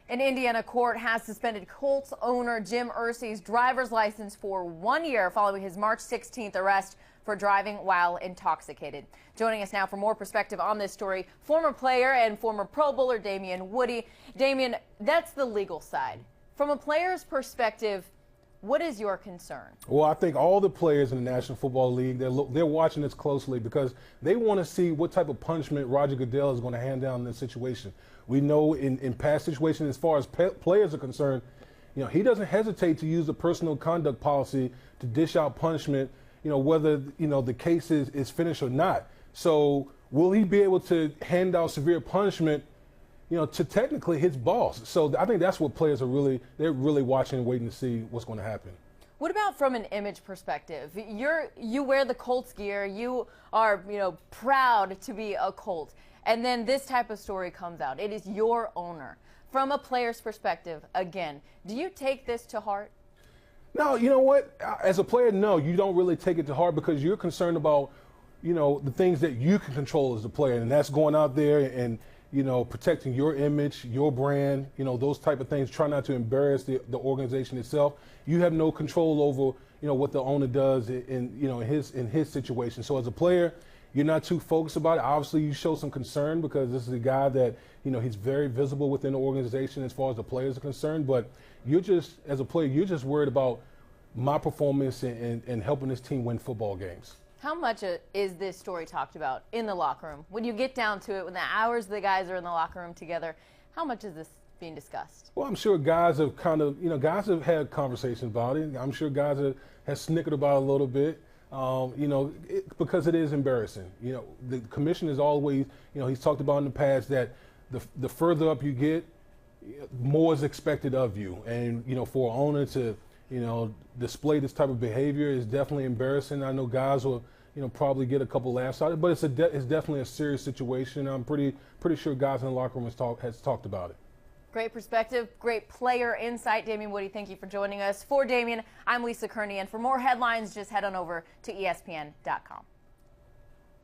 An Indiana court has suspended Colts owner Jim Irsay's driver's license for 1 year following his March 16th arrest for driving while intoxicated. Joining us now for more perspective on this story, former player and former Pro Bowler Damien Woody. Damien, that's the legal side. From a player's perspective, what is your concern? Well, I think all the players in the National Football League, they're watching this closely because they want to see what type of punishment Roger Goodell is going to hand down in this situation. We know in past situations, as far as players are concerned, he doesn't hesitate to use the personal conduct policy to dish out punishment, whether, the case is finished or not. So will he be able to hand out severe punishment, to technically his boss? So I think that's what players are they're really watching and waiting to see what's going to happen. What about from an image perspective? You wear the Colts gear. You are, proud to be a Colt. And then this type of story comes out. It is your owner. From a player's perspective, again, do you take this to heart? No, you know what? As a player, no, you don't really take it to heart because you're concerned about, the things that you can control as a player. And that's going out there and, protecting your image, your brand, those type of things. Try not to embarrass the organization itself. You have no control over, what the owner does in his situation. So as a player, you're not too focused about it. Obviously, you show some concern because this is a guy that, he's very visible within the organization as far as the players are concerned. But as a player, you're just worried about my performance and helping this team win football games. How much is this story talked about in the locker room? When you get down to it, when the hours the guys are in the locker room together, how much is this being discussed? Well, I'm sure guys have guys have had conversations about it. I'm sure guys have snickered about it a little bit. Because it is embarrassing. The commission is always, he's talked about in the past that the further up you get, more is expected of you. And, for an owner to, display this type of behavior is definitely embarrassing. I know guys will, probably get a couple laughs out of it, but it's definitely a serious situation. I'm pretty sure guys in the locker room has talked about it. Great perspective, great player insight. Damien Woody, thank you for joining us. For Damien, I'm Lisa Kearney, and for more headlines, just head on over to ESPN.com.